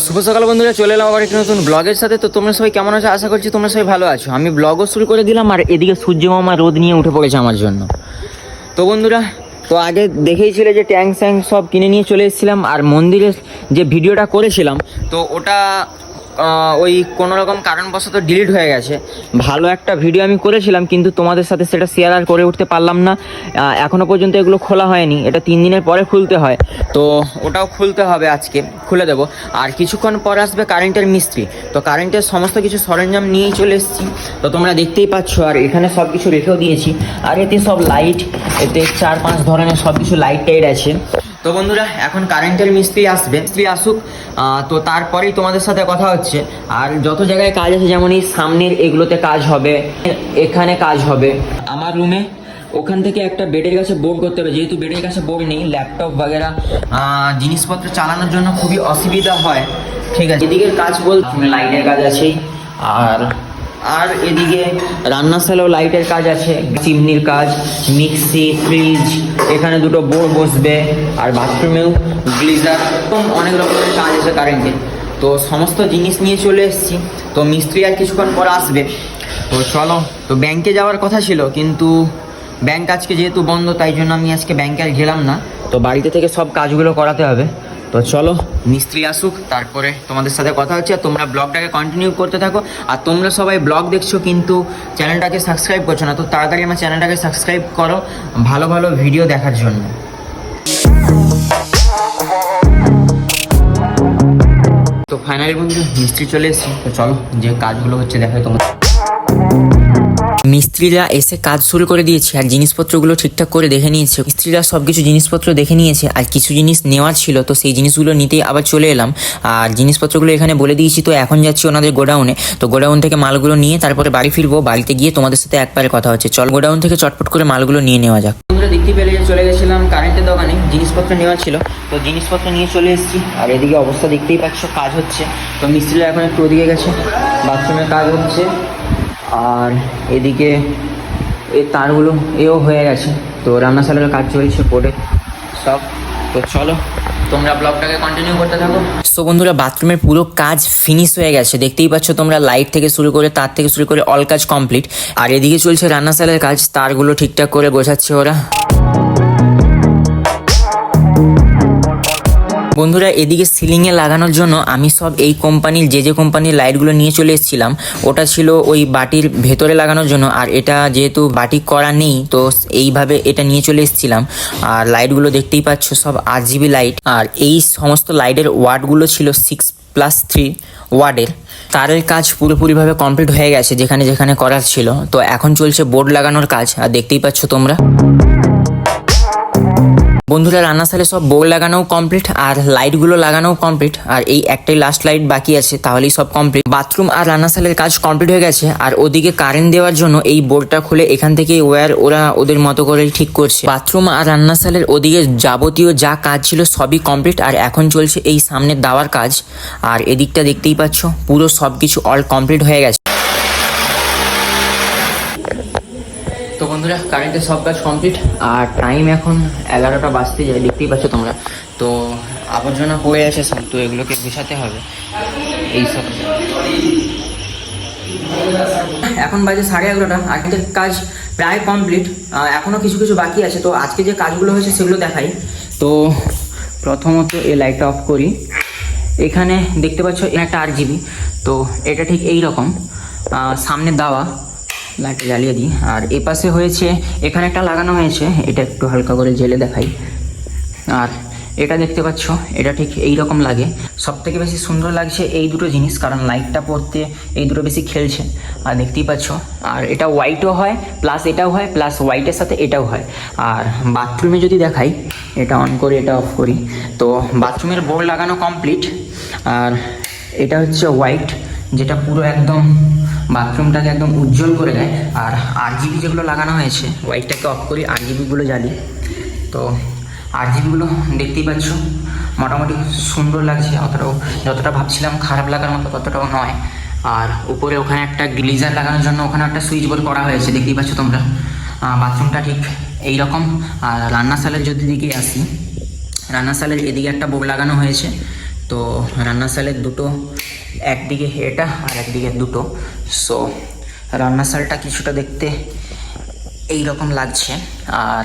শুভ সকাল বন্ধুরা, চলে এলাম আবার একটি নতুন ব্লগের সাথে। তো তোমরা সবাই কেমন আছো? আশা করছি তোমরা সবাই ভালো আছো। আমি ব্লগও শুরু করে দিলাম আর এদিকে সূর্য মামা রোদ নিয়ে উঠে পড়েছে আমার জন্য। তো বন্ধুরা, তো আগে দেখেই ছিল যে ট্যাঙ্ক স্যাঙ্ক সব কিনে নিয়ে চলে এসেছিলাম। আর মন্দিরের যে ভিডিওটা করেছিলাম তো ওটা ওই কোনোরকম কারণবশত ডিলিট হয়ে গেছে। ভালো একটা ভিডিও আমি করেছিলাম, কিন্তু তোমাদের সাথে সেটা শেয়ার আর করে উঠতে পারলাম না। এখনও পর্যন্ত এগুলো খোলা হয়নি, এটা 3 দিনের পরে খুলতে হয়। তো ওটাও খুলতে হবে, আজকে খুলে দেবো। আর কিছুক্ষণ পর আসবে কারেন্টের মিস্ত্রি। তো কারেন্টের সমস্ত কিছু সরঞ্জাম নিয়েই চলে এসেছি, তো তোমরা দেখতেই পাচ্ছ। আর এখানে সব কিছু রেখেও দিয়েছি। আর এতে সব লাইট, এতে 4-5 ধরনের সব কিছু লাইট টাইট আছে। তো বন্ধুরা, এখন কারেন্টের মিস্ত্রি আসবে, মিস্ত্রি আসুক, তো তারপরেই তোমাদের সাথে কথা হচ্ছে। আর যত জায়গায় কাজ আছে, যেমন এই সামনের এগুলোতে কাজ হবে, এখানে কাজ হবে। আমার রুমে ওখান থেকে একটা বেডের কাছে বোর্ড করতে হবে, যেহেতু বেডের কাছে বোর্ড নেই, ল্যাপটপ বাগেরা জিনিসপত্র চালানোর জন্য খুবই অসুবিধা হয়। ঠিক আছে, এদিকের কাজ বলতে লাইটের কাজ আছেই। আর এদিকে রান্নাশালেও লাইটের কাজ আছে, চিমনির কাজ, মিক্সি, ফ্রিজ, এখানে দুটো বোর্ড বসবে। আর বাথরুমেও গ্লিজার, অনেক রকমের কাজ আছে কারেন্টের। তো সমস্ত জিনিস নিয়ে চলে এসেছি। তো মিস্ত্রি আর কিছুক্ষণ পর আসবে। তো চলো, তো ব্যাংকে যাওয়ার কথা ছিল, কিন্তু ব্যাংক আজকে যেহেতু বন্ধ, তাই জন্য আমি আজকে ব্যাংকে আর গেলাম না। তো বাড়িতে থেকে সব কাজগুলো করাতে হবে। তো চলো, মিস্ত্রি আসুক, তারপরে তোমাদের সাথে কথা হচ্ছে। আর তোমরা ব্লগটাকে কন্টিনিউ করতে থাকো। আর তোমরা সবাই ব্লগ দেখছো কিন্তু চ্যানেলটাকে সাবস্ক্রাইব করছো না, তো তাড়াতাড়ি আমার চ্যানেলটাকে সাবস্ক্রাইব করো ভালো ভালো ভিডিও দেখার জন্য। তো ফাইনালি বন্ধু, মিস্ত্রি চলে এসেছি। তো চলো, যে কাজগুলো হচ্ছে দেখাই তোমার। মিস্ত্রিরা এসে কাজ শুরু করে দিয়েছে আর জিনিসপত্রগুলো ঠিকঠাক করে দেখে নিয়েছে। মিস্ত্রিরা সব কিছু জিনিসপত্র দেখে নিয়েছে। আর কিছু জিনিস নেওয়ার ছিল, তো সেই জিনিসগুলো নিতেই আবার চলে এলাম। আর জিনিসপত্রগুলো এখানে বলে দিয়েছি। তো এখন যাচ্ছি ওনাদের গোডাউনে। তো গোডাউন থেকে মালগুলো নিয়ে তারপরে বাড়ি ফিরবো। বাড়িতে গিয়ে তোমাদের সাথে একবারে কথা হচ্ছে। চল, গোডাউন থেকে চটপট করে মালগুলো নিয়ে নেওয়া যাক। বন্ধুরা, দেখতে পেলে চলে গেছিলাম কারেন্টের দোকানে, জিনিসপত্র নেওয়া ছিল। তো জিনিসপত্র নিয়ে চলে এসেছি। আর এদিকে অবস্থা দেখতেই পাচ্ছ, কাজ হচ্ছে। তো মিস্ত্রিরা এখন একটু ওদিকে গেছে, বাথরুমে কাজ হচ্ছে। আর এদিকে এই তারগুলো এও হয়ে গেছে। তো রান্নাশালের কাজ চলছে বোর্ডে সব। তো চলো, তোমরা ব্লগটাকে কন্টিনিউ করতে থাকো। সো বন্ধুরা, বাথরুমের পুরো কাজ ফিনিশ হয়ে গেছে, দেখতেই পাচ্ছ তোমরা। লাইট থেকে শুরু করে, তার থেকে শুরু করে অল কাজ কমপ্লিট। আর এদিকে চলছে রান্নাশালের কাজ, তারগুলো ঠিকঠাক করে গোছাচ্ছে ওরা। বন্ধুরা, এদিকে সিলিংয়ে লাগানোর জন্য আমি সব এই কোম্পানির যে কোম্পানির লাইটগুলো নিয়ে চলে এসেছিলাম, ওটা ছিল ওই বাটির ভেতরে লাগানোর জন্য। আর এটা যেহেতু বাটি করা নেই, তো এইভাবে এটা নিয়ে চলে এসেছিলাম। আর লাইটগুলো দেখতেই পাচ্ছ, সব RGB লাইট। আর এই সমস্ত লাইটের ওয়াটগুলো ছিল 6+3 ওয়াটের। তারের কাজ পুরোপুরিভাবে কমপ্লিট হয়ে গেছে যেখানে যেখানে করার ছিল। তো এখন চলছে বোর্ড লাগানোর কাজ, আর দেখতেই পাচ্ছ তোমরা। বন্ধুরা, রান্নাশালে সব বোর্ড লাগানোও কমপ্লিট আর লাইটগুলো লাগানোও কমপ্লিট। আর এই একটাই লাস্ট লাইট বাকি আছে, তাহলেই সব কমপ্লিট। বাথরুম আর রান্নাশালের কাজ কমপ্লিট হয়ে গেছে। আর ওদিকে কারেন্ট দেওয়ার জন্য এই বোর্ডটা খুলে এখান থেকে ওয়্যার ওরা ওদের মতো করে ঠিক করছে। বাথরুম আর রান্নাশালের ওদিকে যাবতীয় যা কাজ ছিল সবই কমপ্লিট। আর এখন চলছে এই সামনের দাওয়ার কাজ। আর এদিকটা দেখতেই পাচ্ছ, পুরো সব কিছু অল কমপ্লিট হয়ে গেছে। তো বন্ধুরা, কারেন্টের সব কাজ কমপ্লিট। আর টাইম এখন 11টা বাজতে যায়, দেখতেই পাচ্ছ তোমরা। তো আবর্জনা পড়ে আছে সব, তো এগুলোকে গোছাতে হবে এইসব। এখন বাজে 11:30। আজকের কাজ প্রায় কমপ্লিট, এখনও কিছু কিছু বাকি আছে। তো আজকে যে কাজগুলো হয়েছে সেগুলো দেখাই। তো প্রথমত এই লাইটটা অফ করি। এখানে দেখতে পাচ্ছ একটা RGB। তো এটা ঠিক এই রকম সামনে দেওয়া, লাইটটা জ্বালিয়ে দিই। আর এ পাশে হয়েছে, এখানে একটা লাগানো হয়েছে, এটা একটু হালকা করে জেলে দেখাই। আর এটা দেখতে পাচ্ছ, এটা ঠিক এই রকম লাগে। সব থেকে বেশি সুন্দর লাগছে এই দুটো জিনিস, কারণ লাইটটা পড়তে এই দুটো বেশি খেলছে। আর দেখতেই পাচ্ছ, আর এটা হোয়াইটও হয় প্লাস এটাও হয়, প্লাস হোয়াইটের সাথে এটাও হয়। আর বাথরুমে যদি দেখাই, এটা অন করে এটা অফ করি। তো বাথরুমের বোর্ড লাগানো কমপ্লিট। আর এটা হচ্ছে হোয়াইট, যেটা পুরো একদম বাথরুমটাকে একদম উজ্জ্বল করে দেয়। আর RGB যেগুলো লাগানো হয়েছে, হোয়াইটটাকে অফ করি, RGBগুলো জ্বালি। তো RGBগুলো দেখতেই পাচ্ছ, মোটামুটি সুন্দর লাগছে। যতটা ভাবছিলাম খারাপ লাগার মতো ততটাও নয়। আর উপরে ওখানে একটা গ্লিজার লাগানোর জন্য ওখানে একটা সুইচ বোর্ড করা হয়েছে, দেখতেই পাচ্ছ তোমরা। বাথরুমটা ঠিক এই রকম। আর রান্নাশালের যদি দিকে আসি, রান্নাশালের এদিকে একটা বোর্ড লাগানো হয়েছে। তো তো রান্নাশালের দুটো, একদিকে এটা আর একদিকে দুটো। সো রান্নাশালটা কিছুটা দেখতে এই রকম লাগছে। আর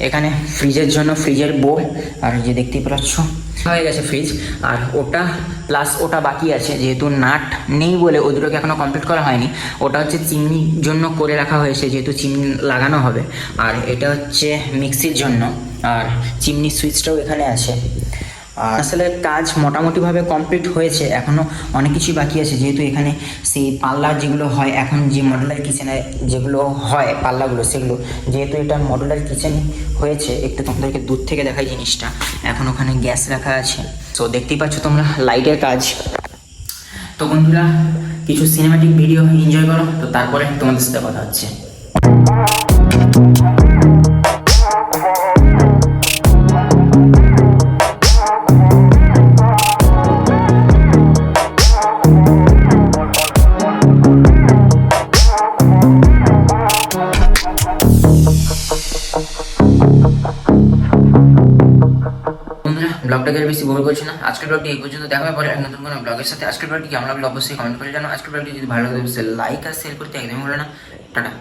এখানে ফ্রিজের জন্য ফ্রিজের বোর্ড, আর যে দেখতেই পাচ্ছ হয়ে গেছে ফ্রিজ। আর ওটা প্লাস ওটা বাকি আছে, যেহেতু নাট নেই বলে ও দুটোকে এখনও কমপ্লিট করা হয়নি। ওটা হচ্ছে চিমনির জন্য করে রাখা হয়েছে, যেহেতু চিমনি লাগানো হবে। আর এটা হচ্ছে মিক্সির জন্য, আর চিমনির সুইচটাও এখানে আছে। আর আসলে কাজ মোটামুটিভাবে কমপ্লিট হয়েছে, এখনও অনেক কিছুই বাকি আছে, যেহেতু এখানে সেই পাল্লা যেগুলো হয় এখন যে মডুলার কিচেনে যেগুলো হয় পাল্লাগুলো, সেগুলো যেহেতু এটা মডুলার কিচেন হয়েছে, একটু তোমাদেরকে দূর থেকে দেখাই জিনিসটা। এখন ওখানে গ্যাস রাখা আছে। তো দেখতেই পাচ্ছ তোমরা লাইটের কাজ। তো বন্ধুরা কিছু সিনেম্যাটিক ভিডিও এনজয় করো, তো তারপরে তোমাদের সাথে কথা হচ্ছে। ব্লগটাকে বেশি বোর করছি না, আজকের ব্লগটি এই পর্যন্ত। দেখা হবে পরে এক নতুন কোনো ব্লগের সাথে। আজকের ব্লগটি কেমন লাগলো অবশ্যই কমেন্ট করে জানো। আজকের ব্লগটি যদি ভালো লাগে অবশ্যই লাইক আর শেয়ার করতে একদমই ভুলো না। টাটা।